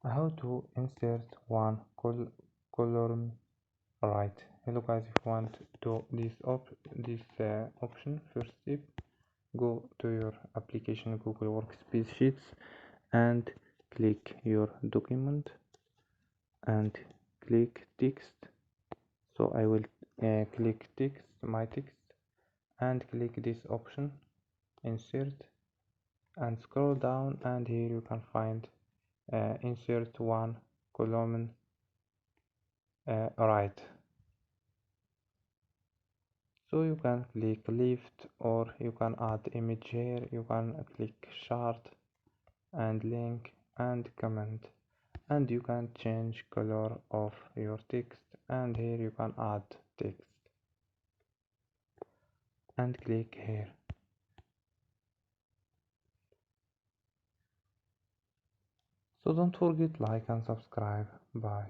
How to insert one column right. Hello guys, if you want to do this option, first step, go to your application Google Workspace Sheets and click your document and click text. So I will click text, my text, and click this option, insert, and scroll down, and here you can find insert one column right. So you can click left, or you can add image here. You can click chart and link and comment, and you can change color of your text, and here you can add text and click here. So don't forget like and subscribe. Bye.